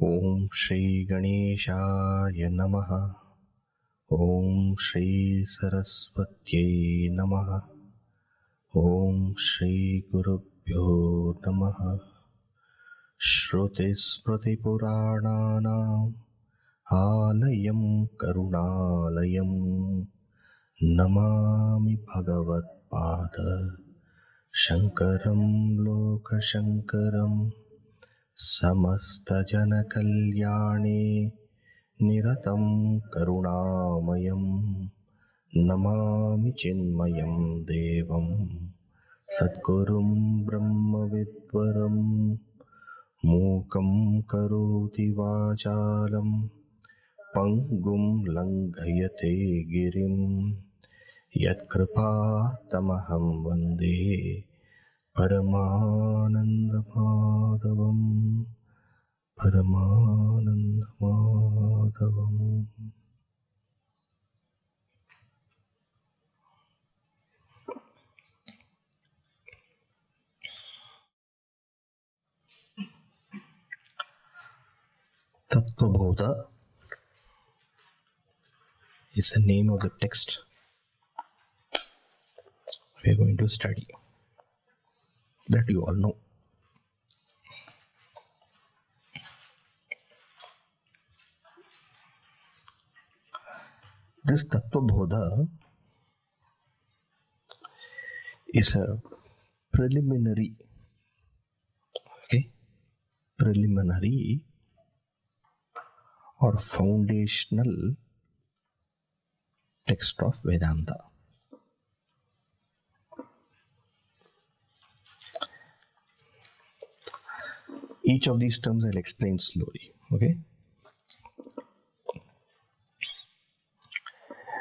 Om Shri Ganeshaya Namaha. Om Shri Saraswatyai Namaha. Om Shri Gurubhyo Namaha. Shruti Smriti Purananam Alayam Karunalayam Namami Bhagavad Pada Shankaram Loka Shankaram Samasta Jana Kalyane Niratam Karunamayam Namami Chinmayam Devam Satgurum Brahma Vidvaram Mukam Karoti Vachalam Pangum Langayate Girim Yat Kripa Tamaham Vande Paramananda Madhavam Paramananda Madhavam. Tattvabodha is the name of the text we are going to study, that you all know. This Tattvabodha is a preliminary, preliminary or foundational text of Vedanta. Each of these terms I'll explain slowly, okay?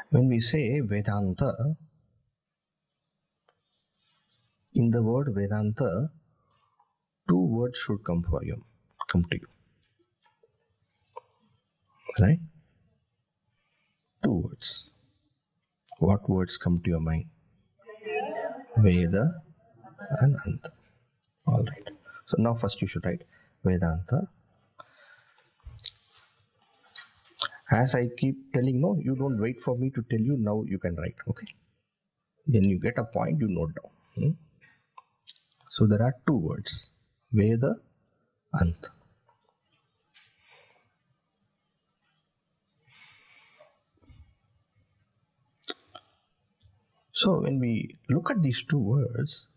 When we say Vedanta, in the word Vedanta, two words should come to you, right? Two words. What words come to your mind? Veda and Anta. All right. So now first you should write Vedanta. As I keep telling, no, you don't wait for me to tell you, now you can write, okay? Then you get a point, you note down. So there are two words, Veda, Anta. So when we look at these two words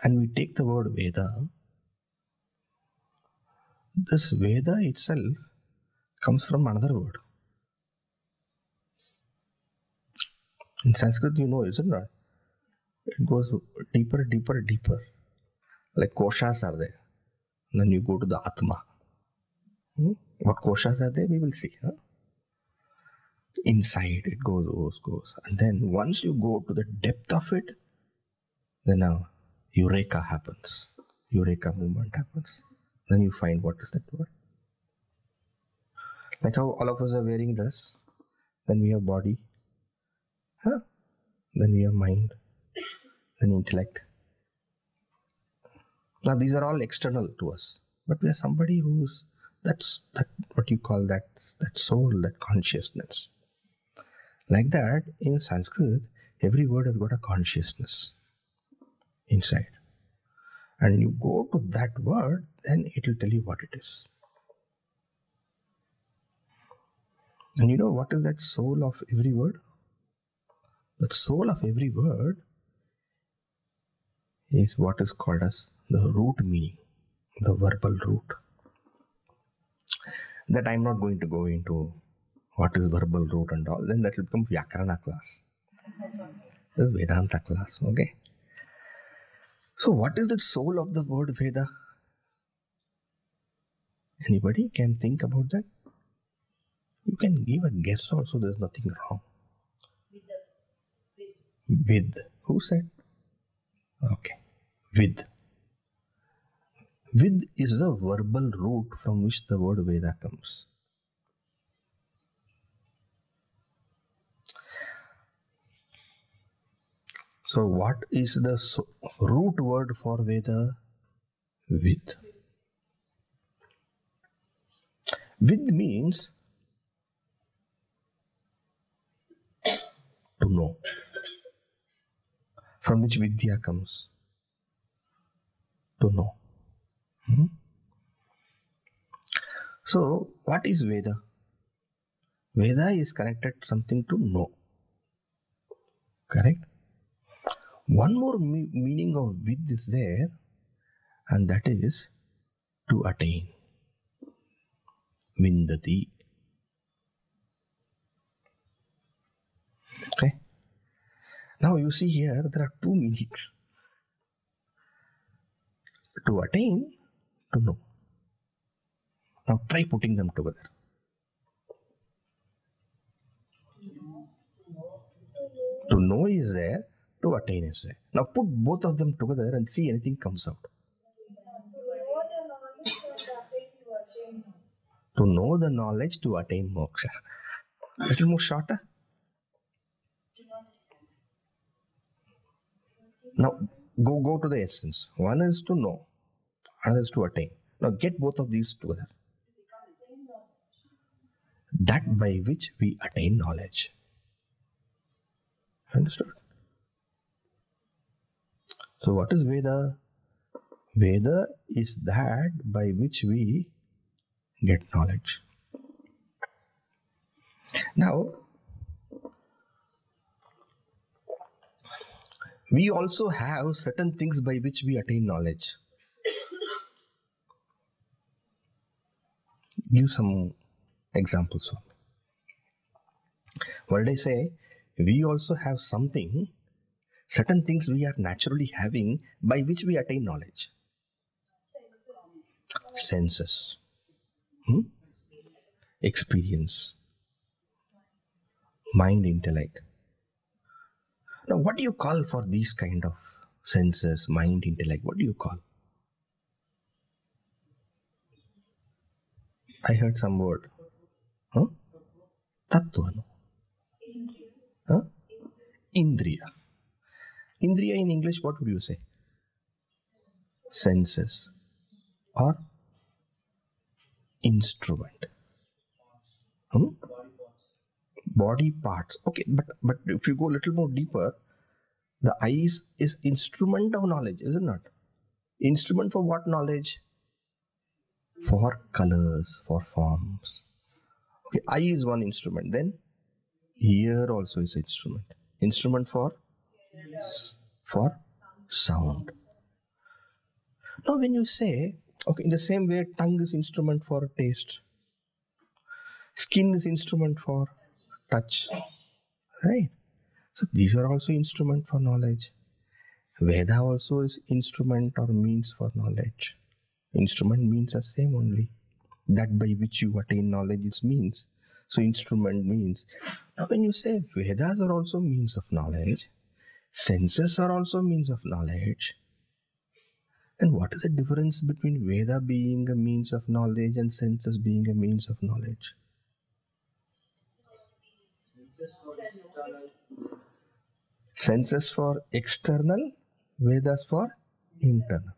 and we take the word Veda, this Veda itself comes from another word. In Sanskrit, you know, isn't it? It goes deeper, deeper, deeper. Like koshas are there. Then you go to the Atma. What koshas are there, we will see. Inside it goes. And then once you go to the depth of it, then a eureka happens. Eureka movement happens. Then you find what is that word. Like how all of us are wearing dress. Then we have body. Then we have mind. Then intellect. Now these are all external to us. But we are somebody who's, that's what you call that soul, that consciousness. Like that, in Sanskrit, every word has got a consciousness inside. And you go to that word, then it will tell you what it is. And you know what is that soul of every word? That soul of every word is what is called as the root meaning, the verbal root. That I'm not going to go into what is verbal root and all. Then that will become Vyakarana class. This is Vedanta class, okay? So what is the soul of the word Veda? Anybody can think about that? You can give a guess also, there's nothing wrong. With. Who said? Okay. With. With is the verbal root from which the word Veda comes. So what is the root word for Veda? With. With means to know. From which Vidya comes? To know. So what is Veda? Veda is connected to something to know. Correct? One more meaning of vid is there, and that is to attain. Vindati. Okay. Now you see here there are two meanings. To attain, to know. Now try putting them together. To know is there, to attain is there. Now put both of them together and see anything comes out. To know the knowledge to attain moksha. Little more shorter. Now go to the essence. One is to know, another is to attain. Now get both of these together. That by which we attain knowledge. Understood? So what is Veda? Veda is that by which we get knowledge. Now, we also have certain things by which we attain knowledge. Give some examples for me. What did I say? We also have something, certain things we are naturally having by which we attain knowledge. Senses. Experience. Mind, intellect. Now, what do you call for these kind of senses, mind, intellect? What do you call? I heard some word. Tattva. Indriya. Indriya in English, what would you say? Senses or instrument. Body parts. Okay, but if you go a little more deeper, the eyes is instrument of knowledge, is it not? Instrument for what knowledge? For colors, for forms. Okay, eye is one instrument. Then ear also is an instrument. Instrument for sound. Now when you say, okay, in the same way, tongue is instrument for taste. Skin is instrument for touch. Right? So these are also instrument for knowledge. Veda also is instrument or means for knowledge. Instrument means the same only. That by which you attain knowledge is means. So instrument means. Now when you say Vedas are also means of knowledge, senses are also means of knowledge, then what is the difference between Veda being a means of knowledge and senses being a means of knowledge? Senses for external, Vedas for internal.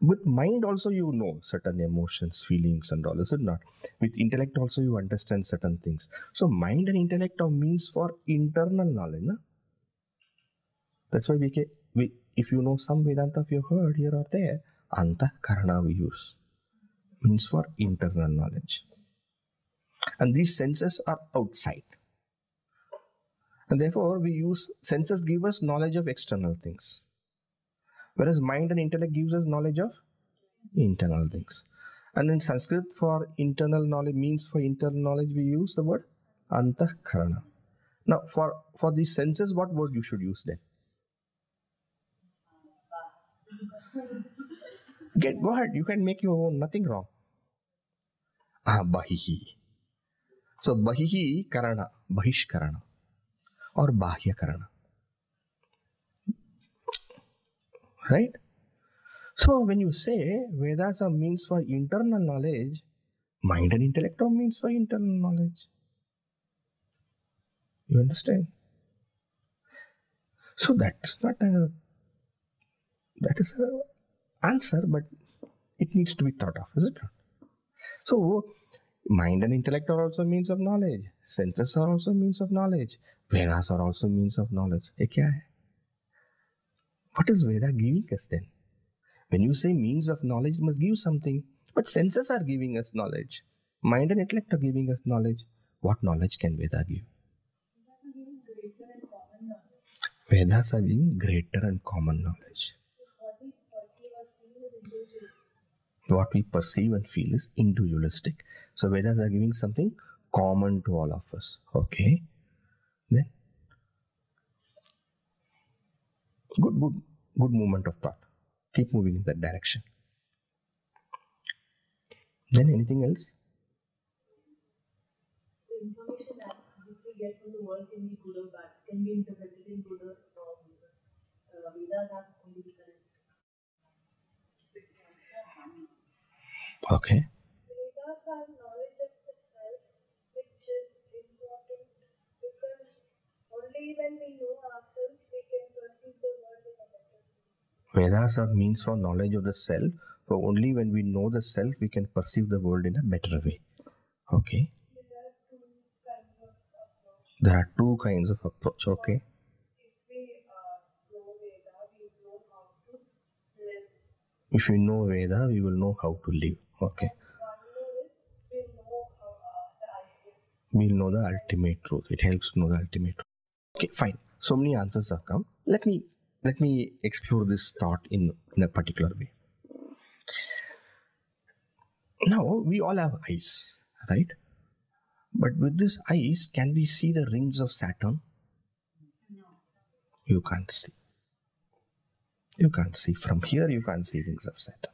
With mind also you know certain emotions, feelings and all, is it not? With intellect also you understand certain things. So mind and intellect are means for internal knowledge. No? That's why if you know some Vedanta, if you heard here or there, Antakarana we use. Means for internal knowledge. And these senses are outside. And therefore we use, senses give us knowledge of external things. Whereas mind and intellect gives us knowledge of internal things. And in Sanskrit, for internal knowledge, means for internal knowledge, we use the word antahkarana. Now, for these senses, what word you should use then? Go ahead. You can make your own. Nothing wrong. Bahihi. So bahihi karana, bahishkarana, or bahya karana. Right? So when you say Vedas are means for internal knowledge, mind and intellect are means for internal knowledge. You understand? So that is an answer, but it needs to be thought of, is it not? So mind and intellect are also means of knowledge. Senses are also means of knowledge. Vedas are also means of knowledge. Ye kya hai? What is Veda giving us then? When you say means of knowledge, it must give something. But senses are giving us knowledge. Mind and intellect are giving us knowledge. What knowledge can Veda give? Vedas are giving greater and common knowledge. What we perceive and feel is individualistic. So Vedas are giving something common to all of us. Okay. Then good movement of thought. Keep moving in that direction. Then anything else? The information that we get from the world can be good or bad, can be interpreted in good or wrong. Vedas have only the correct. Okay. Vedas have knowledge of the self, which is important because only when we know ourselves we can perceive the world in a better way. Vedas are means for knowledge of the self. So only when we know the self, we can perceive the world in a better way. Okay. There are two kinds of approach. Okay. If we know Veda, we will know how to live. Okay. We'll know the ultimate truth. It helps to know the ultimate truth. Okay, fine. So many answers have come. Let me explore this thought in a particular way. Now, we all have eyes, right? But with these eyes, can we see the rings of Saturn? No. You can't see. You can't see. From here, you can't see rings of Saturn.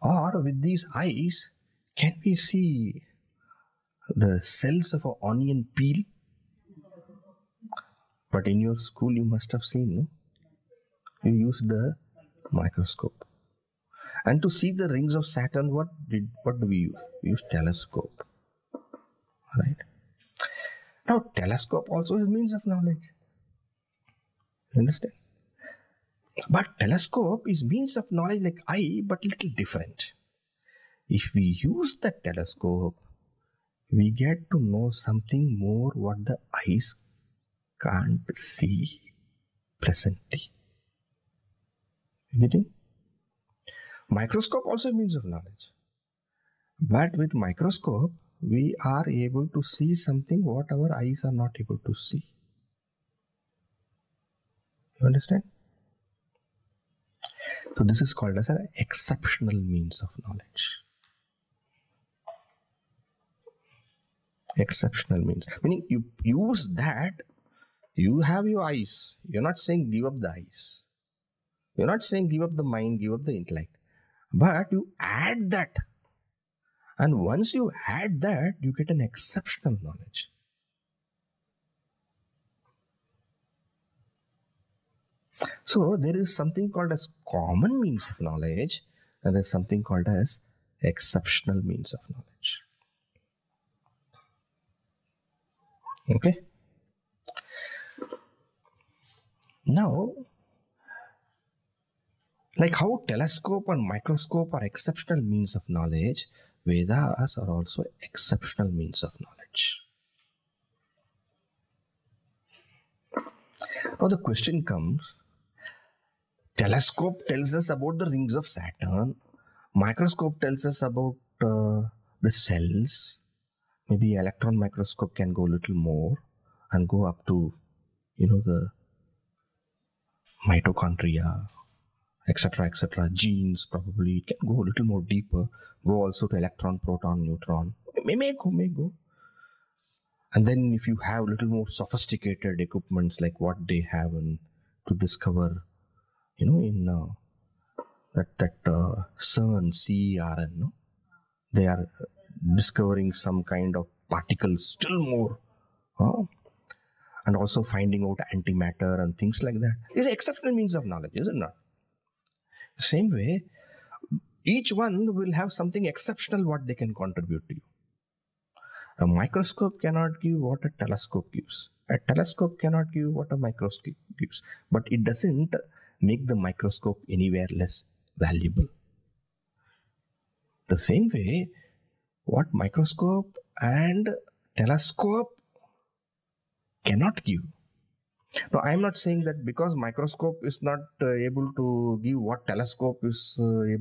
Or with these eyes, can we see the cells of an onion peel? But in your school, you must have seen, no? You use the microscope. And to see the rings of Saturn, what do we use? We use telescope. Right? Now, telescope also is means of knowledge. You understand? But telescope is means of knowledge like eye, but little different. If we use the telescope, we get to know something more what the eyes can't see presently. You getting? Microscope also means of knowledge. But with microscope, we are able to see something what our eyes are not able to see. You understand? So this is called as an exceptional means of knowledge. Exceptional means. Meaning you use that, you have your eyes. You're not saying give up the eyes. You're not saying give up the mind, give up the intellect. But you add that. And once you add that, you get an exceptional knowledge. So there is something called as common means of knowledge, and there's something called as exceptional means of knowledge. Okay? Now, like how telescope and microscope are exceptional means of knowledge, Vedas are also exceptional means of knowledge. Now the question comes, telescope tells us about the rings of Saturn, microscope tells us about the cells, maybe electron microscope can go a little more and go up to, the mitochondria, etc., etc. Genes, probably. It can go a little more deeper, go also to electron, proton, neutron. May go. And then if you have little more sophisticated equipments like what they have to discover, in that CERN, CERN, no? They are discovering some kind of particles still more, and also finding out antimatter and things like that. These are exceptional means of knowledge, is it not? The same way, each one will have something exceptional what they can contribute to you. A microscope cannot give what a telescope gives. A telescope cannot give what a microscope gives. But it doesn't make the microscope anywhere less valuable. The same way, what microscope and telescope cannot give. Now, I am not saying that because microscope is not able to give what telescope is not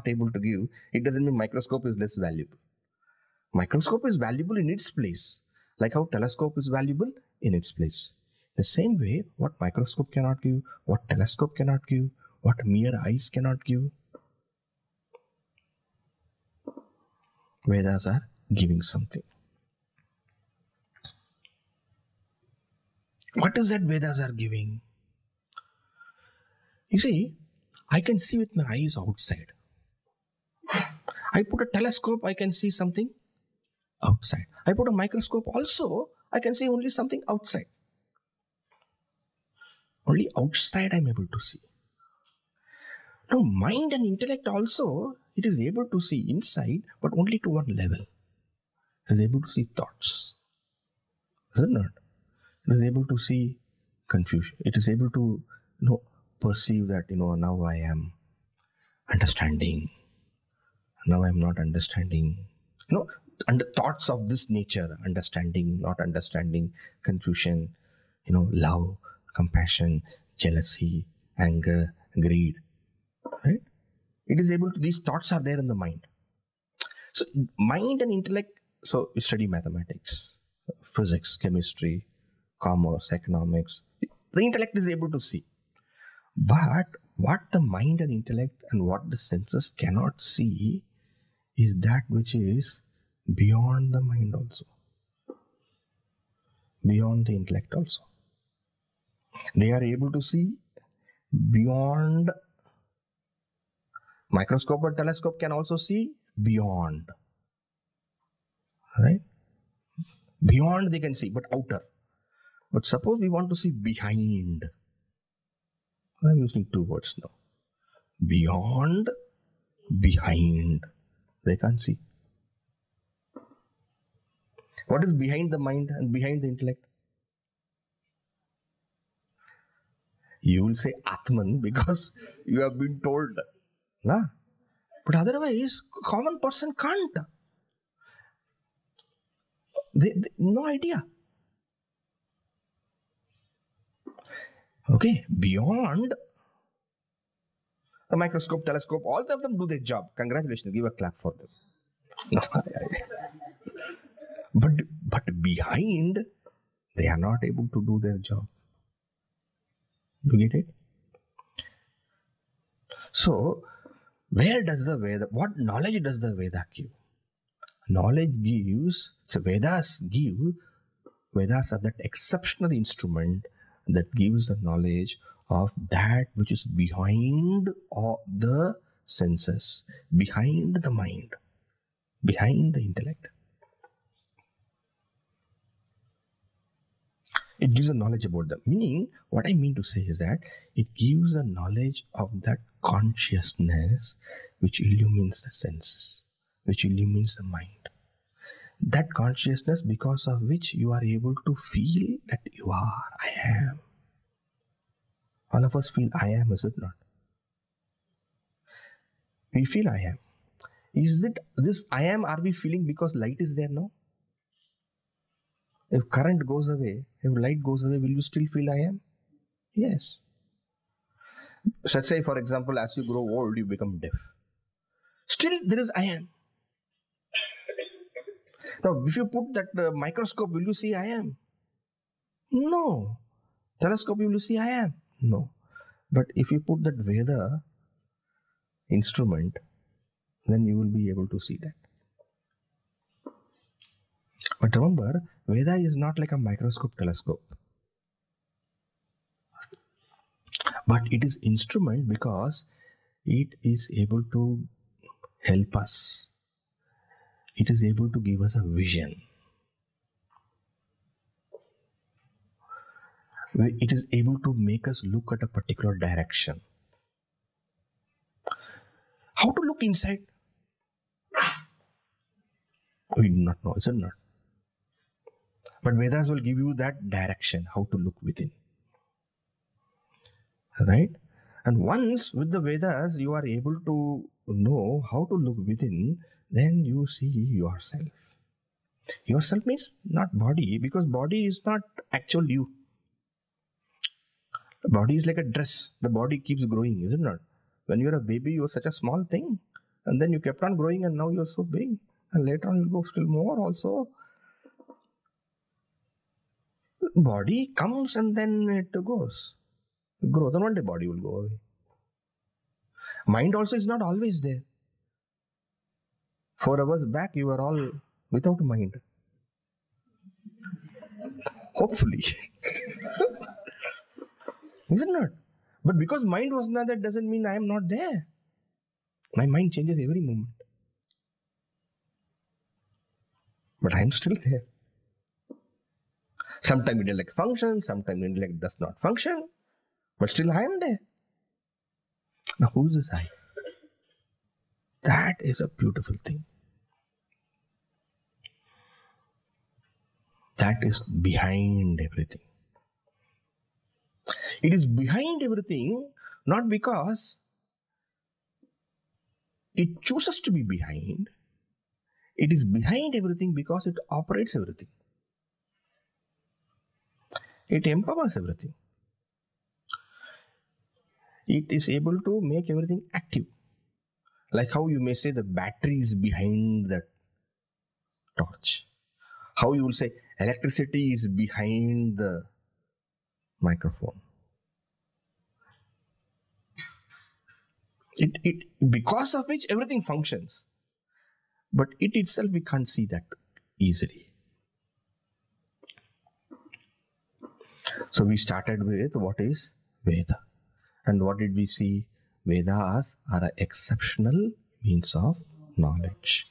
able to give, it doesn't mean microscope is less valuable. Microscope is valuable in its place, like how telescope is valuable in its place. The same way, what microscope cannot give, what telescope cannot give, what mere eyes cannot give, Vedas are giving something. What is that Vedas are giving? You see, I can see with my eyes outside. I put a telescope, I can see something outside. I put a microscope also, I can see only something outside. Only outside I am able to see. Now, mind and intellect also, it is able to see inside, but only to one level. It is able to see thoughts. Is it not? It is able to see confusion. It is able to, perceive that, now I am understanding. Now I am not understanding. And the thoughts of this nature, understanding, not understanding, confusion, love, compassion, jealousy, anger, greed, right? It is able to, these thoughts are there in the mind. So mind and intellect, so you study mathematics, physics, chemistry, commerce, economics. The intellect is able to see. But what the mind and intellect and what the senses cannot see is that which is beyond the mind also. Beyond the intellect also. They are able to see beyond. Microscope or telescope can also see beyond. Right? Beyond they can see, but outer. But suppose we want to see behind. I'm using two words now. Beyond, behind. They can't see. What is behind the mind and behind the intellect? You will say Atman because you have been told. Nah? But otherwise, common person can't. They no idea. Okay, beyond a microscope, telescope, all of them do their job. Congratulations, give a clap for them. But behind, they are not able to do their job. You get it? So, where does the Veda, what knowledge does the Veda give? Knowledge gives, so Vedas are that exceptional instrument that gives the knowledge of that which is behind all the senses, behind the mind, behind the intellect. It gives a knowledge about them. Meaning, what I mean to say is that it gives a knowledge of that consciousness which illumines the senses, which illumines the mind. That consciousness because of which you are able to feel that you are, I am. All of us feel I am, is it not? We feel I am. Is it this I am, are we feeling because light is there now? If current goes away, if light goes away, will you still feel I am? Yes. Let's say, for example, as you grow old, you become deaf. Still, there is I am. Now, if you put that microscope, will you see I am? No. Telescope, will you see I am? No. But if you put that Veda instrument, then you will be able to see that. But remember, Veda is not like a microscope telescope. But it is instrument because it is able to help us. It is able to give us a vision. It is able to make us look at a particular direction. How to look inside? We do not know, is it not? But Vedas will give you that direction, how to look within. Right? And once with the Vedas you are able to know how to look within, then you see yourself. Yourself means not body, because body is not actual you. Body is like a dress. The body keeps growing, is it not? When you're a baby, you're such a small thing. And then you kept on growing and now you're so big. And later on you'll go still more also. Body comes and then it goes. Growth, and one day body will go away. Mind also is not always there. 4 hours back you were all without mind. Hopefully. Is it not? But because mind was not there doesn't mean I am not there. My mind changes every moment. But I am still there. Sometimes intellect functions, sometimes intellect does not function. But still I am there. Now who is this I? That is a beautiful thing. That is behind everything. It is behind everything not because it chooses to be behind. It is behind everything because it operates everything. It empowers everything. It is able to make everything active. Like how you may say the battery is behind the torch. How you will say electricity is behind the microphone. It because of which everything functions. But it itself we can't see that easily. So we started with what is Veda. And what did we see? Vedas are an exceptional means of knowledge.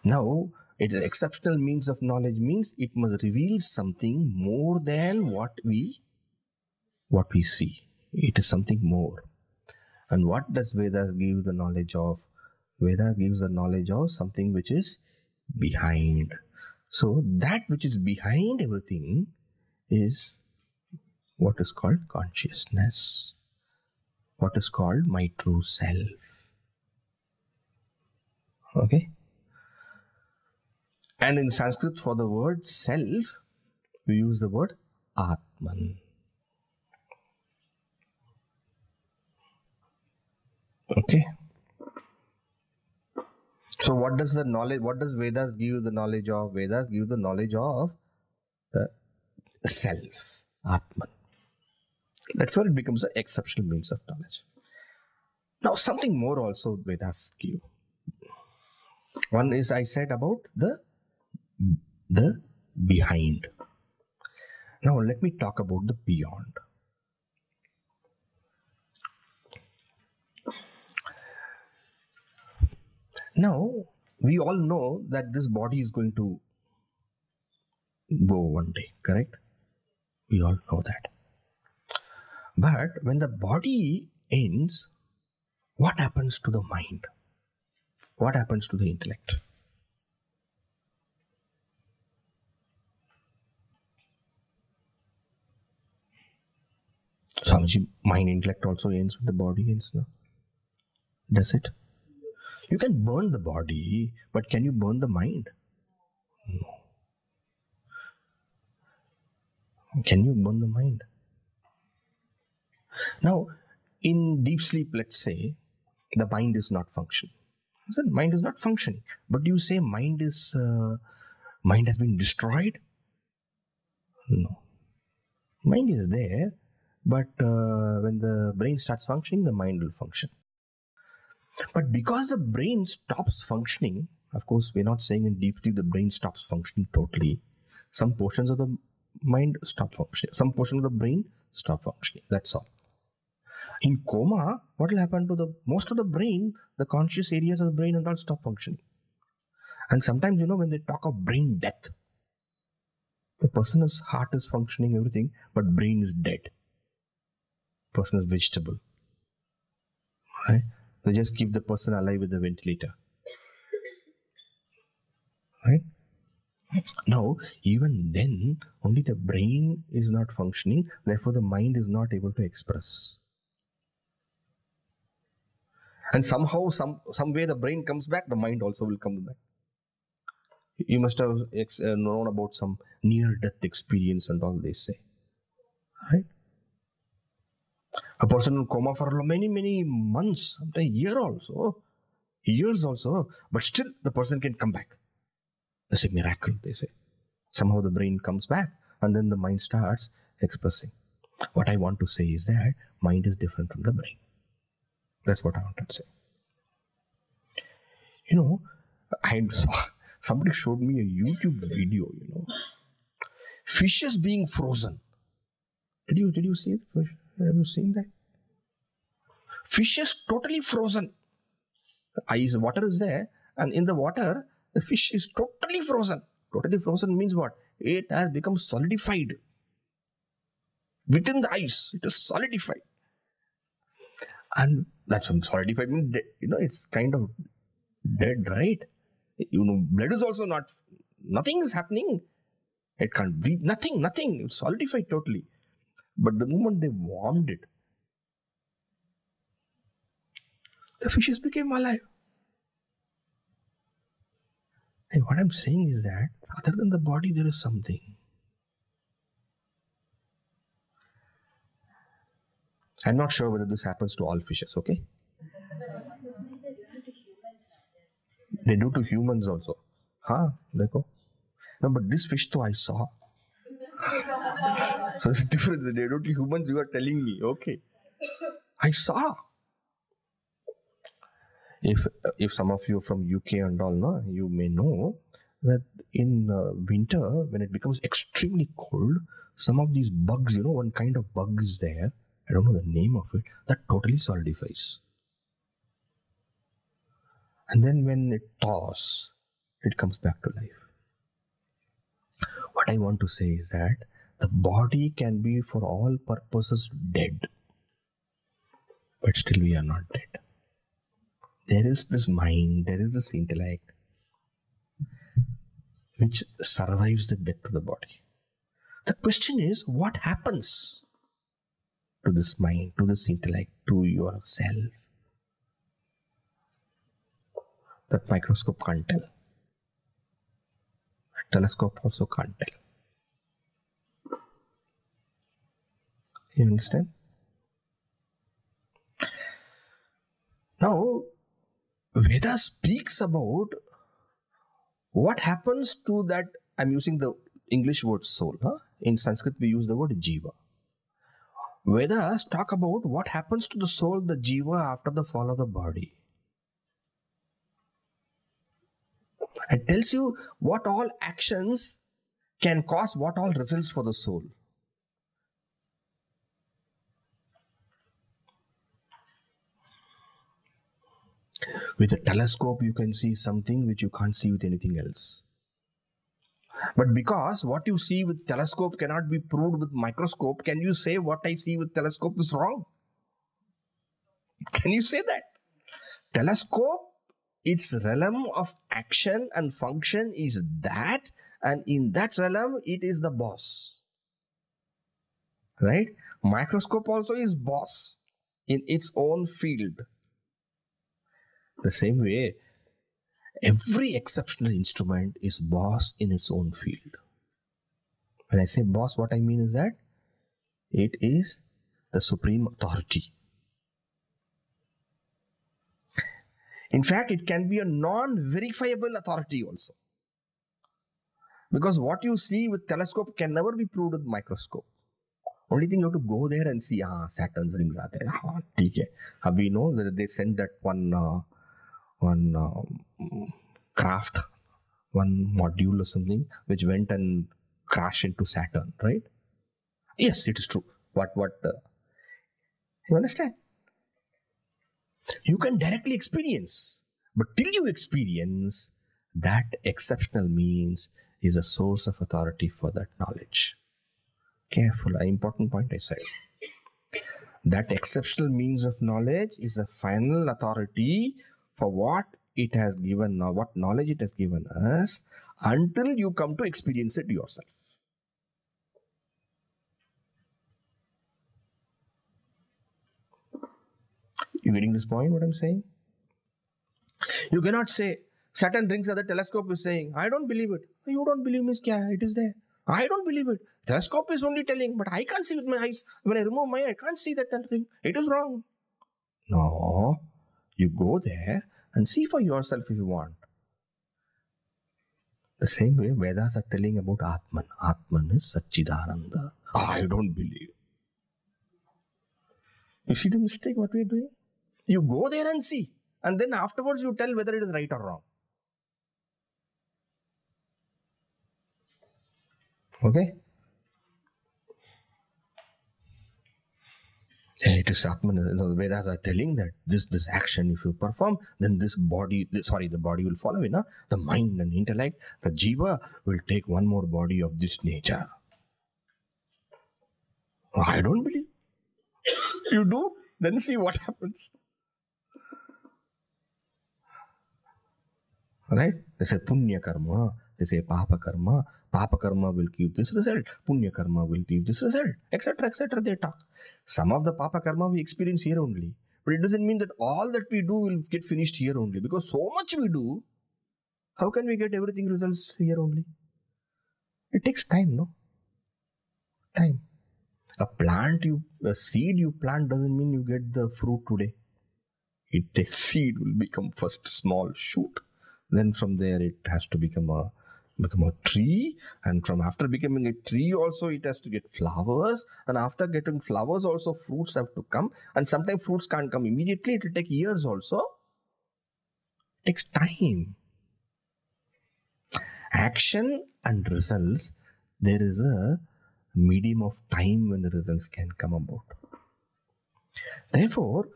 Now, it is exceptional means of knowledge means it must reveal something more than what we see. It is something more. And what does Vedas give the knowledge of? Vedas gives the knowledge of something which is behind. So that which is behind everything is what is called consciousness. What is called my true self. Okay? And in Sanskrit for the word self, we use the word Atman. Okay? So what does Vedas give you the knowledge of? Vedas give you the knowledge of the self, Atman. That's where it becomes an exceptional means of knowledge. Now something more also Vedas give. One is I said about the behind. Now let me talk about the beyond. Now we all know that this body is going to go one day, correct? We all know that. But when the body ends, what happens to the mind? What happens to the intellect? Swamiji, mind intellect also ends when the body ends, no? Does it? You can burn the body, but can you burn the mind? No. Can you burn the mind? Now, in deep sleep, let's say, the mind is not functioning. Mind is not functioning. But do you say mind has been destroyed? No. Mind is there, But when the brain starts functioning, the mind will function. But because the brain stops functioning, of course, we're not saying in deep sleep the brain stops functioning totally. Some portions of the mind stop functioning. Some portion of the brain stop functioning. That's all. In coma, what will happen to the most of the brain, the conscious areas of the brain and all stop functioning. And sometimes, when they talk of brain death, the person's heart is functioning, everything, but brain is dead. Person is vegetable. Right? They just keep the person alive with the ventilator. Right? Now, even then, only the brain is not functioning, therefore the mind is not able to express. And somehow, some way the brain comes back, the mind also will come back. You must have known about some near-death experience and all they say. Right? A person in coma for many, many months, sometimes years also, but still the person can come back. That's a miracle, they say. Somehow the brain comes back and then the mind starts expressing. What I want to say is that mind is different from the brain. That's what I want to say. Somebody showed me a YouTube video, fishes being frozen. Did you see it? Have you seen that? Fishes totally frozen. Water is there, and in the water, the fish is totally frozen. Totally frozen means what? It has become solidified. Within the ice, it is solidified. And that's what solidified means, it's kind of dead, right? Blood is also nothing is happening. It can't breathe, nothing. It's solidified totally. But the moment they warmed it, the fishes became alive. And what I'm saying is that other than the body, there is something. I'm not sure whether this happens to all fishes, okay? They do to humans also. Dekho. No, but this fish though I saw. So it's different. They do to humans, you are telling me, okay. I saw. If some of you from UK and all, you may know that in winter, when it becomes extremely cold, some of these bugs, one kind of bug is there, I don't know the name of it, that totally solidifies. And then when it thaws, it comes back to life. What I want to say is that the body can be for all purposes dead, but still we are not dead. There is this mind, there is this intellect which survives the death of the body. The question is, what happens to this mind, to this intellect, to yourself? That microscope can't tell. A telescope also can't tell. You understand? Now, Veda speaks about what happens to that. I'm using the English word soul. In Sanskrit, we use the word jiva. Vedas talk about what happens to the soul, the jiva, after the fall of the body. It tells you what all actions can cause what all results for the soul. With a telescope, you can see something which you can't see with anything else. But because what you see with telescope cannot be proved with microscope, can you say what I see with telescope is wrong? Can you say that? Telescope, its realm of action and function is that, and in that realm, it is the boss. Right? Microscope also is boss in its own field. The same way, every exceptional instrument is boss in its own field. When I say boss, what I mean is that it is the supreme authority. In fact, it can be a non-verifiable authority also. Because what you see with telescope can never be proved with microscope. Only thing you have to go there and see, Saturn's rings are there. ठीक है. Abhi know that they sent that one craft, one module or something, which went and crashed into Saturn, right? Yes, it is true. What? You understand? You can directly experience, but till you experience, that exceptional means is a source of authority for that knowledge. Careful, an important point I said. That exceptional means of knowledge is the final authority for what it has given, what knowledge it has given us, until you come to experience it yourself. You getting this point, what I'm saying? You cannot say, Saturn rings at the telescope is saying, I don't believe it. You don't believe means kya? It is there. I don't believe it. Telescope is only telling, but I can't see with my eyes. When I remove my eye, I can't see that ring. It is wrong. No. You go there and see for yourself if you want. The same way Vedas are telling about Atman. Atman is Satchidananda. I don't believe. You see the mistake what we are doing? You go there and see. And then afterwards you tell whether it is right or wrong. Okay? It is Atman. The Vedas are telling that this action, if you perform, then the body will follow it. The mind and intellect, the jiva will take one more body of this nature. I don't believe. You do, then see what happens. Right? They say punya karma, they say papa karma. Papa karma will give this result, punya karma will give this result, etc., etc. They talk. Some of the papa karma we experience here only, but it doesn't mean that all that we do will get finished here only, because so much we do. How can we get everything results here only? It takes time, no? Time. A seed you plant doesn't mean you get the fruit today. It takes seed will become first small shoot. Then from there it has to become a tree, and from after becoming a tree also it has to get flowers, and after getting flowers also fruits have to come, and sometimes fruits can't come immediately. It will take years also. It takes time. Action and results, there is a medium of time when the results can come about. Therefore,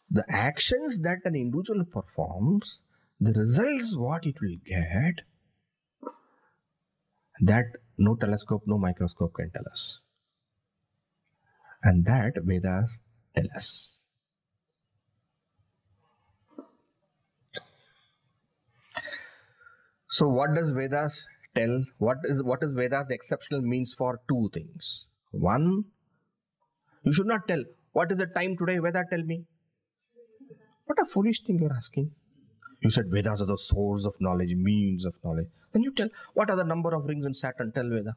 the actions that an individual performs, the results what it will get, that no telescope, no microscope can tell us. And that Vedas tell us. So what does Vedas tell? What is Vedas exceptional means for two things? One, you should not tell, what is the time today? Veda, tell me. What a foolish thing you're asking. You said Vedas are the source of knowledge, means of knowledge. Then you tell, what are the number of rings in Saturn? Tell Veda.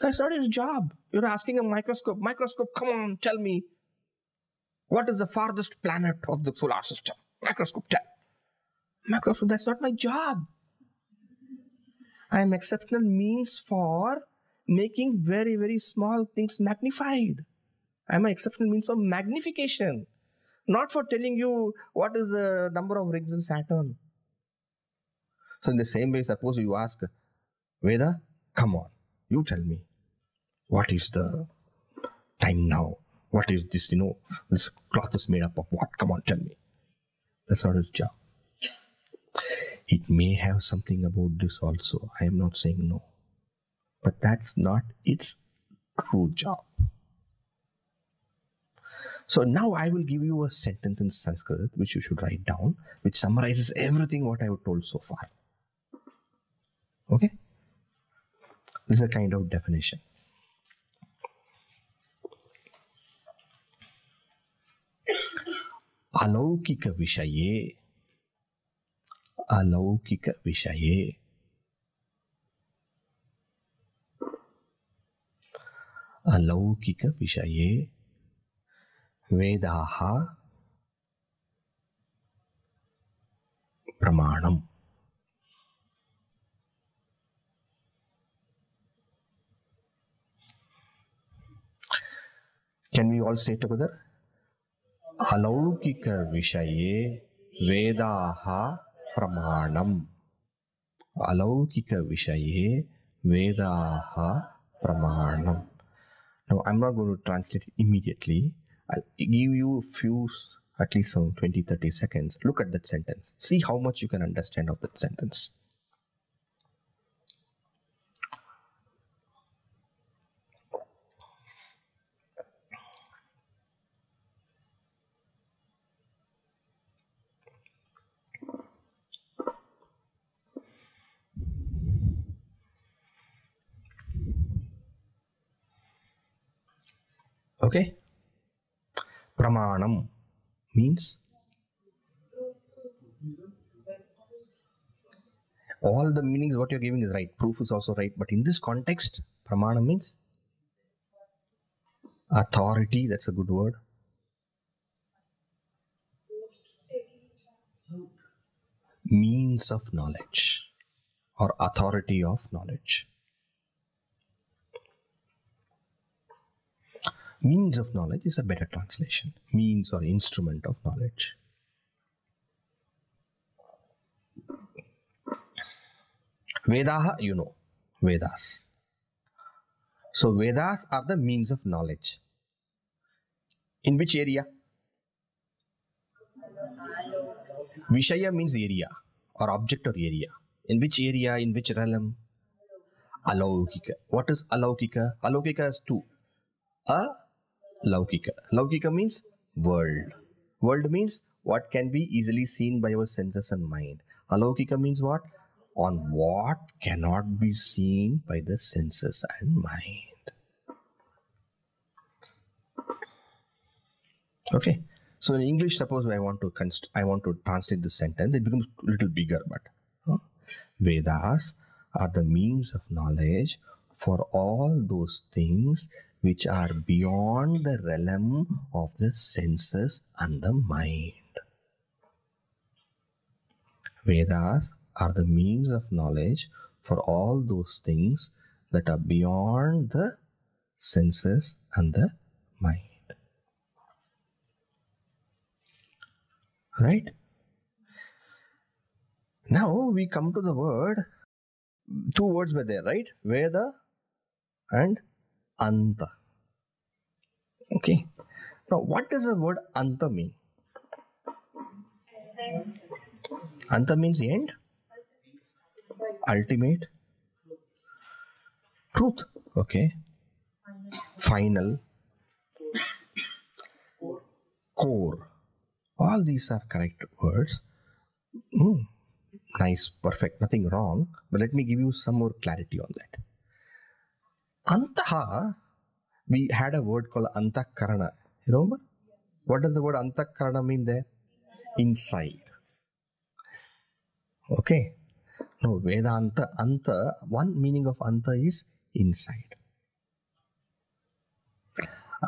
That's not his job. You're asking a microscope. Microscope, come on, tell me. What is the farthest planet of the solar system? Microscope, tell. Microscope, that's not my job. I am exceptional means for making very, very small things magnified. I am an exceptional means for magnification. Not for telling you what is the number of rings in Saturn. So in the same way, suppose you ask Veda, come on, you tell me. What is the time now? What is this, this cloth is made up of what? Come on, tell me. That's not his job. It may have something about this also. I am not saying no. But that's not its true job. So now I will give you a sentence in Sanskrit which you should write down, which summarizes everything what I have told so far. Okay? This is a kind of definition. Alaukika vishaye. Alaukika vishaye. Alaukika vishaye. Vedaha pramanam. Can we all say together? Alaukika Vishaye Vedaha Pramanam. Alaukika Vishaye Vedaha Pramanam. Now, I'm not going to translate it immediately. I'll give you a few, at least some 20-30 seconds. Look at that sentence. See how much you can understand of that sentence. Okay? Pramanam means all the meanings what you're giving is right. Proof is also right. But in this context, Pramanam means authority. That's a good word. Means of knowledge or authority of knowledge. Means of knowledge is a better translation. Means or instrument of knowledge. Vedaha, you know, Vedas. So Vedas are the means of knowledge. In which area? Vishaya means area or object or area. In which area, in which realm? Alaukika. What is Alaukika? Alaukika is two. Alaukika. Laukika means world. World means what can be easily seen by our senses and mind. Alaukika means what? On what cannot be seen by the senses and mind. Okay. So in English, suppose I want to translate this sentence, it becomes a little bigger, but Vedas are the means of knowledge for all those things which are beyond the realm of the senses and the mind. Vedas are the means of knowledge for all those things that are beyond the senses and the mind. Right? Now we come to the word. Two words were there, right? Veda and Anta. Okay. Now, what does the word Anta mean? Anta means end, ultimate, truth. Okay. Final, core. All these are correct words. Nice, perfect, nothing wrong. But let me give you some more clarity on that. Antaha, we had a word called Antakarana. You remember? What does the word Antakarana mean there? Inside. Okay. Now, Vedanta, Anta, one meaning of Anta is inside.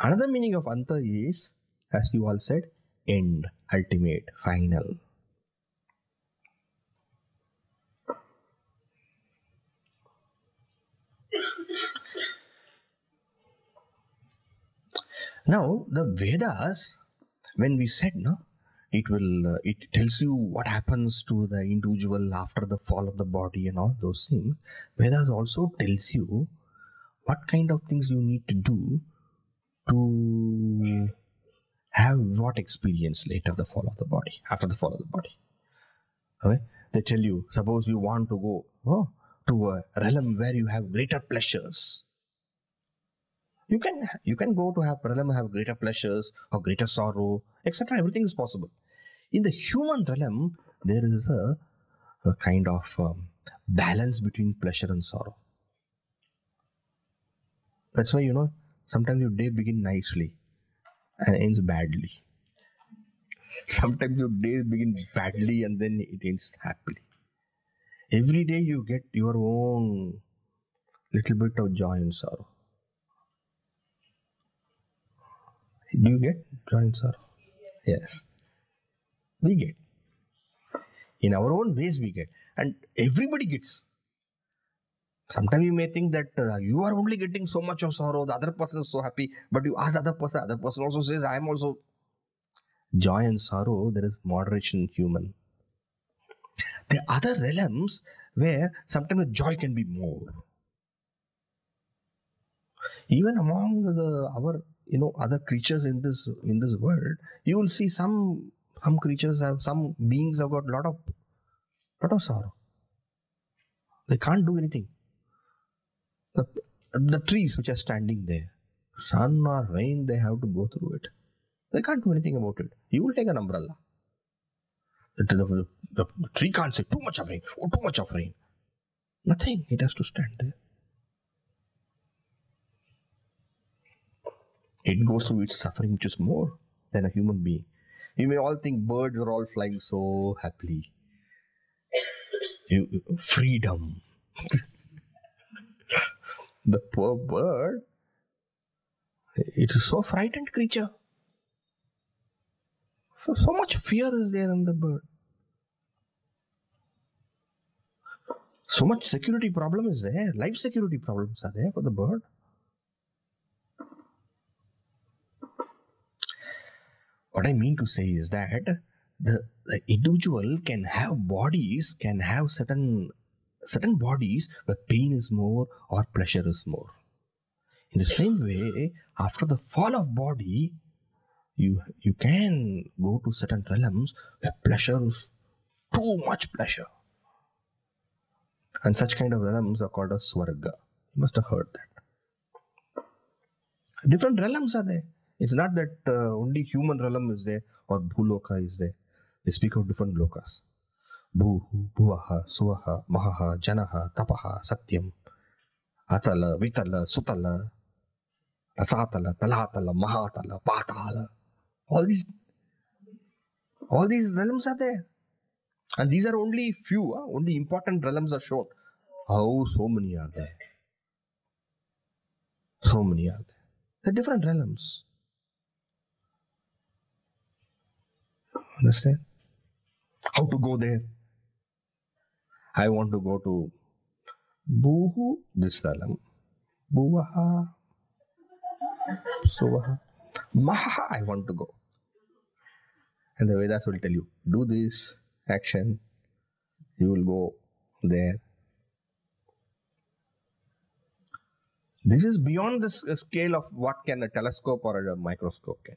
Another meaning of Anta is, as you all said, end, ultimate, final. Now, the Vedas, when we said, no, it tells you what happens to the individual after the fall of the body and all those things. Vedas also tells you what kind of things you need to do to have what experience later the fall of the body, after the fall of the body. Okay? They tell you, suppose you want to go to a realm where you have greater pleasures. You can go to have realm, have greater pleasures or greater sorrow, etc. Everything is possible. In the human realm, there is a kind of balance between pleasure and sorrow. That's why, sometimes your day begins nicely and ends badly. Sometimes your day begins badly and then it ends happily. Every day you get your own little bit of joy and sorrow. Do you get joy and sorrow? Yes. We get. In our own ways we get. And everybody gets. Sometimes you may think that you are only getting so much of sorrow, the other person is so happy, but you ask the other person also says, I am also. Joy and sorrow, there is moderation in human. There are other realms where sometimes the joy can be more. Even among our other creatures in this world, you will see some creatures some beings have got lot of sorrow. They can't do anything. The trees which are standing there, sun or rain, they have to go through it. They can't do anything about it. You will take an umbrella. The tree can't say too much of rain. Oh, too much of rain. Nothing. It has to stand there. It goes through its suffering, which is more than a human being. You may all think birds are all flying so happily. Freedom. The poor bird, it is so frightened creature. So much fear is there in the bird. So much security problem is there. Life security problems are there for the bird. What I mean to say is that the individual can have bodies, can have certain bodies where pain is more or pleasure is more. In the same way, after the fall of body, you can go to certain realms where pleasure is too much pleasure. And such kind of realms are called as Swarga. You must have heard that. Different realms are there. It's not that only human realm is there or Bhuloka is there. They speak of different lokas. Bhuhu, Bhuvaha, Suvaha, Mahaha, Janaha, Tapaha, Satyam, Atala, Vitala, Sutala, Asatala, Talatala, Mahatala, Patala. All these realms are there. And these are only few, only important realms are shown. How so many are there? So many are there. They're different realms. Understand? How to go there? I want to go to Bhuhu, this realm. Bhuvaha, Suvaha, Maha, I want to go. And the Vedas will tell you, do this action, you will go there. This is beyond the scale of what can a telescope or a microscope can.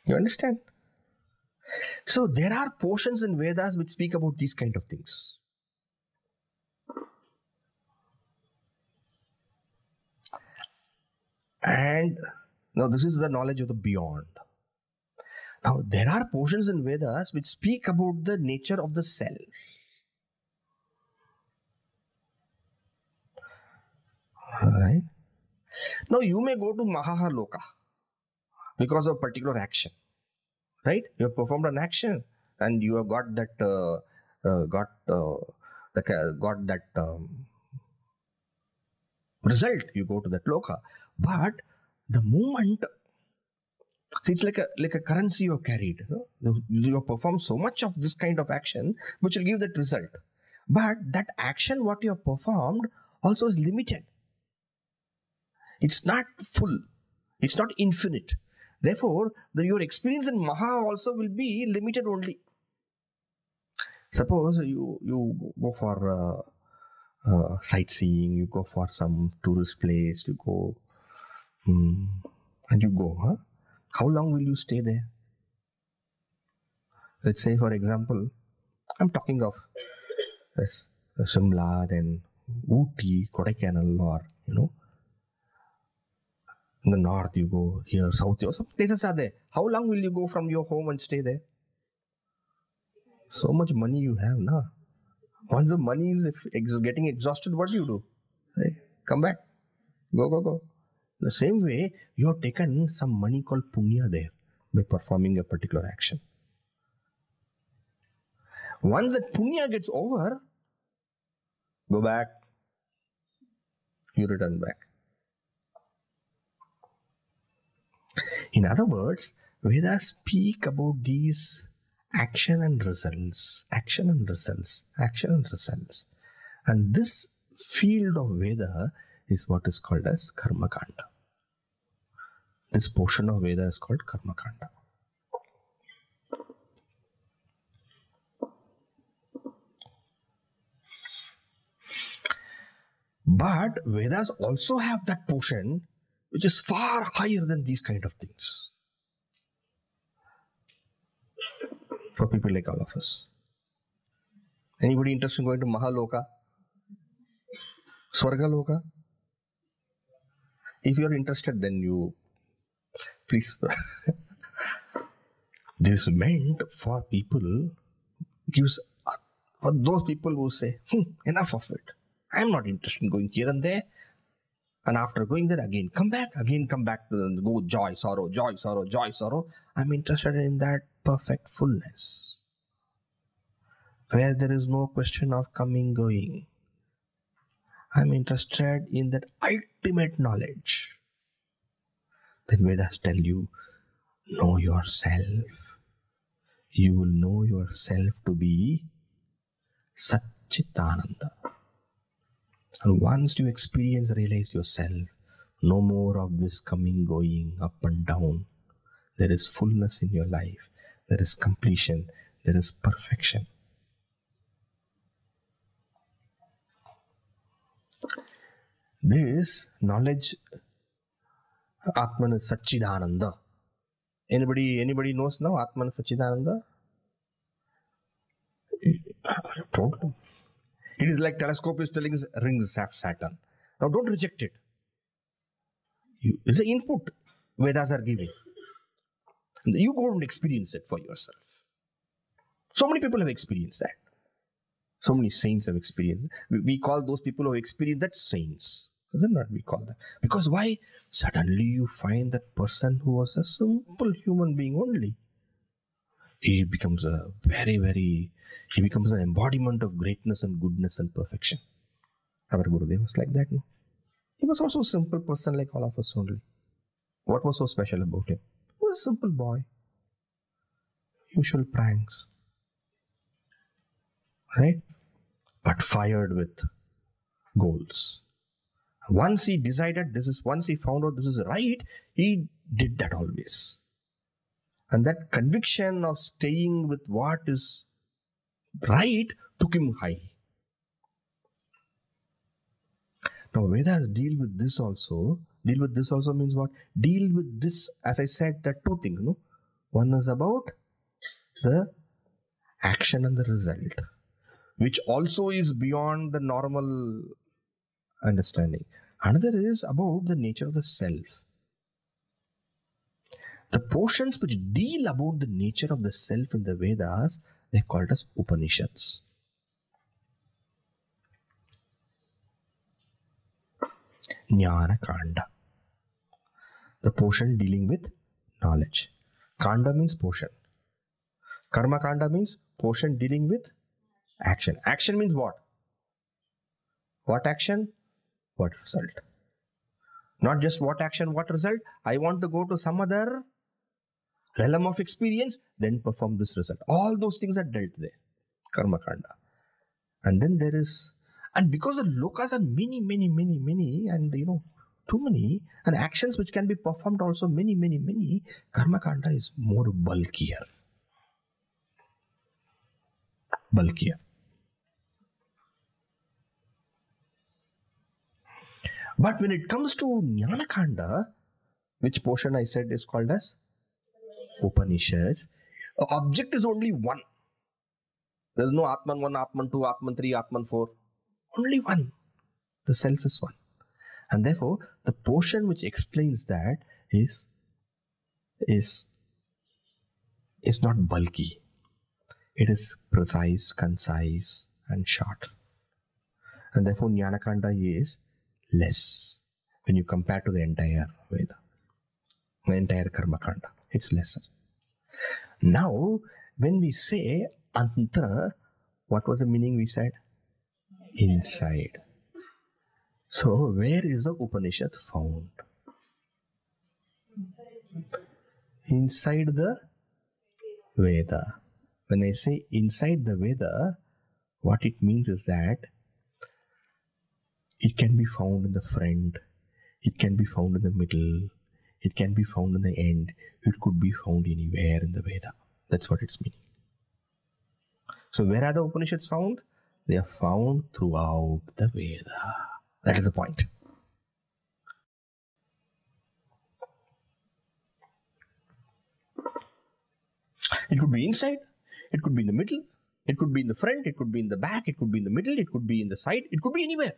You understand? So there are portions in Vedas which speak about these kind of things. And now this is the knowledge of the beyond. Now there are portions in Vedas which speak about the nature of the self. Alright. Now you may go to Mahaha Loka because of particular action. Right? You have performed an action and you have got that result. You go to that loka. But the moment, see, it's like a currency you have carried. You have performed so much of this kind of action which will give that result. But that action what you have performed also is limited. It's not full. It's not infinite. Therefore, your experience in Maha also will be limited only. Suppose you go for sightseeing, you go for some tourist place, you go and you go. Huh? How long will you stay there? Let's say, for example, I'm talking of yes, Shimla, then Ooty, Kodaikanal, or in the north you go, here south, some places are there. How long will you go from your home and stay there? So much money you have now. Once the money is getting exhausted, what do you do? Hey, come back. Go. The same way, you have taken some money called punya there by performing a particular action. Once that punya gets over, go back. You return back. In other words, Vedas speak about these action and results, action and results, action and results. And this field of Veda is what is called as Karma Kanda. This portion of Veda is called Karma Kanda. But Vedas also have that portion which is far higher than these kind of things. For people like all of us. Anybody interested in going to Mahaloka? Swargaloka? If you are interested, then you please. This meant for people, gives for those people who say, enough of it. I am not interested in going here and there. And after going there, again come back to go joy, sorrow, joy, sorrow, joy, sorrow. I'm interested in that perfect fullness, where there is no question of coming, going. I'm interested in that ultimate knowledge. Then Vedas tell you, know yourself. You will know yourself to be Satchitananda. And once you experience, realize yourself, no more of this coming, going, up and down. There is fullness in your life. There is completion. There is perfection. This knowledge, Atman is Satchidananda. Anybody knows now Atman is Satchidananda? Totally. It is like telescope is telling us rings of Saturn. Now don't reject it. It's an input Vedas are giving. You go and experience it for yourself. So many people have experienced that. So many saints have experienced it. We call those people who have experienced that saints. Isn't that we call that? Because why? Suddenly you find that person who was a simple human being only. He becomes a he becomes an embodiment of greatness and goodness and perfection. Our Gurudev was like that, no? He was also a simple person like all of us only. What was so special about him? He was a simple boy. Usual pranks. Right? But fired with goals. Once he decided once he found out this is right, he did that always. And that conviction of staying with what is right took him high. Now Vedas deal with this also. Deal with this also means what? Deal with this, as I said, there are two things, no? One is about the action and the result, which also is beyond the normal understanding. Another is about the nature of the self. The portions which deal about the nature of the self in the Vedas, they are called as Upanishads. Jnana Kanda. The portion dealing with knowledge. Kanda means portion. Karma Kanda means portion dealing with action. Action means what? What action? What result? Not just what action, what result. I want to go to some other realm of experience, then perform this result. All those things are dealt there. Karma Kanda. And then there is, and because the lokas are many, and too many, and actions which can be performed also many, Karma Kanda is more bulkier. But when it comes to Jnana Kanda, which portion I said is called as Upanishads, the object is only one. There is no Atman 1, Atman 2, Atman 3, Atman 4. Only one. The self is one. And therefore, the portion which explains that is not bulky. It is precise, concise, and short. And therefore, Jnana Kanda is less when you compare to the entire Veda, the entire Karma Kanda. It's lesser. Now, when we say Anta, what was the meaning we said? Inside. So, where is the Upanishad found? Inside the Veda. When I say inside the Veda, what it means is that it can be found in the front, it can be found in the middle, it can be found in the end, it could be found anywhere in the Veda. That's what it's meaning. So where are the Upanishads found? They are found throughout the Veda. That is the point. It could be inside, it could be in the middle, it could be in the front, it could be in the back, it could be in the middle, it could be in the side, it could be anywhere.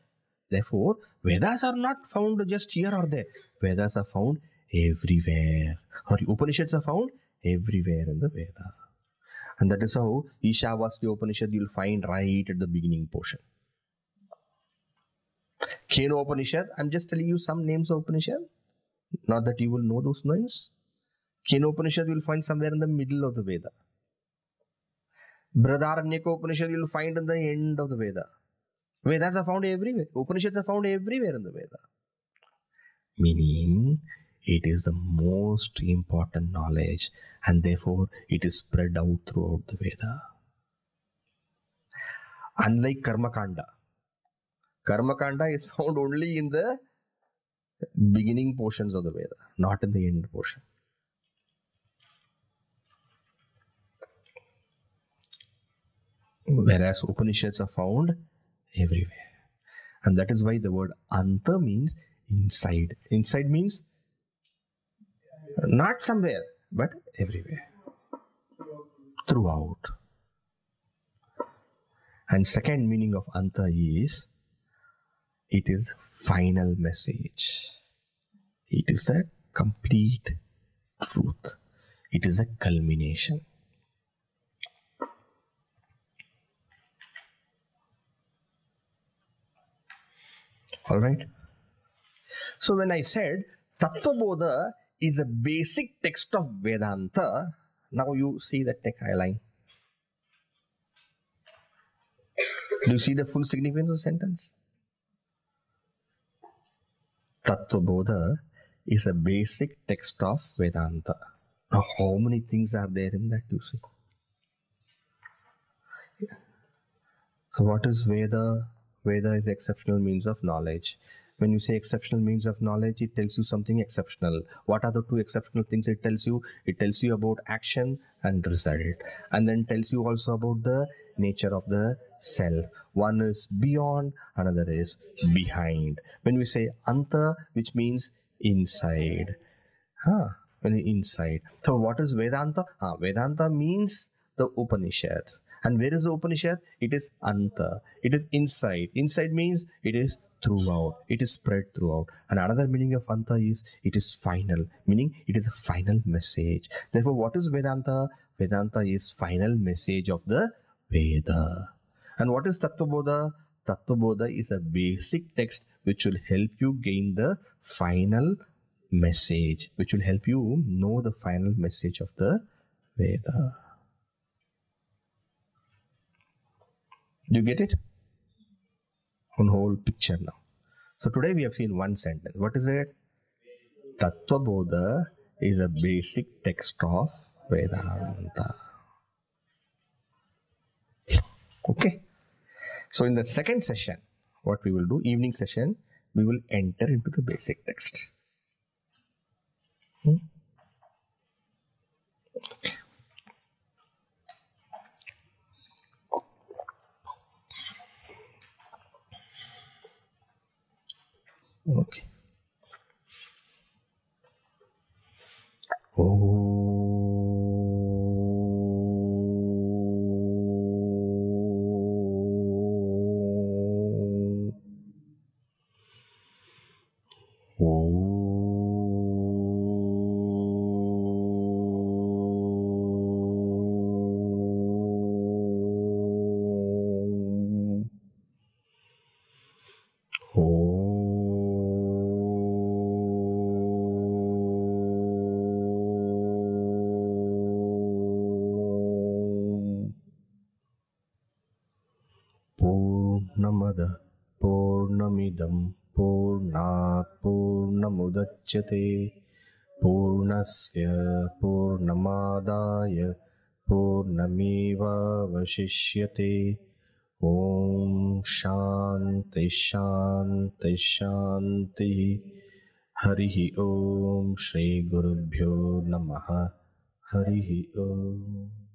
Therefore, Vedas are not found just here or there. Vedas are found everywhere. Or Upanishads are found everywhere in the Veda. And that is how Ishavasya Upanishad you'll find right at the beginning portion. Keno Upanishad, I'm just telling you some names of Upanishad. Not that you will know those names. Keno Upanishad you'll find somewhere in the middle of the Veda. Brihadaranyaka Upanishad you'll find in the end of the Veda. Vedas are found everywhere. Upanishads are found everywhere in the Veda. Meaning, it is the most important knowledge and therefore it is spread out throughout the Veda. Unlike Karma Kanda. Karma Kanda is found only in the beginning portions of the Veda, not in the end portion. Whereas Upanishads are found everywhere. And that is why the word Anta means inside. Inside means not somewhere, but everywhere. Throughout. And second meaning of Anta is, it is final message. It is a complete truth. It is a culmination. Alright. So when I said Tattvabodha is a basic text of Vedanta, now you see the text highline. Do you see the full significance of the sentence? Tattvabodha is a basic text of Vedanta. Now how many things are there in that, you see? So what is Veda? Veda is exceptional means of knowledge. When you say exceptional means of knowledge, it tells you something exceptional. What are the two exceptional things it tells you? It tells you about action and result. And then tells you also about the nature of the self. One is beyond, another is behind. When we say Anta, which means inside. When inside. So what is Vedanta? Vedanta means the Upanishad. And where is the Upanishad? It is Anta. It is inside. Inside means it is throughout. It is spread throughout. And another meaning of Anta is it is final. Meaning it is a final message. Therefore, what is Vedanta? Vedanta is final message of the Veda. And what is Tattvabodha? Tattvabodha is a basic text which will help you gain the final message. Which will help you know the final message of the Veda. Do you get it? One whole picture now. So today we have seen one sentence. What is it? Tattvabodha is a basic text of Vedanta. Okay. So in the second session, what we will do, evening session, we will enter into the basic text. Okay. Okay. Purnamada Purnamidam Purnat Purnamudachyate Purnasya Purnamadaya पूर्णमेवावशिष्यते। ॐ शान्ति शान्ति शान्तिः। हरिः ॐ। श्री गुरुभ्यो नमः। हरिः ॐ।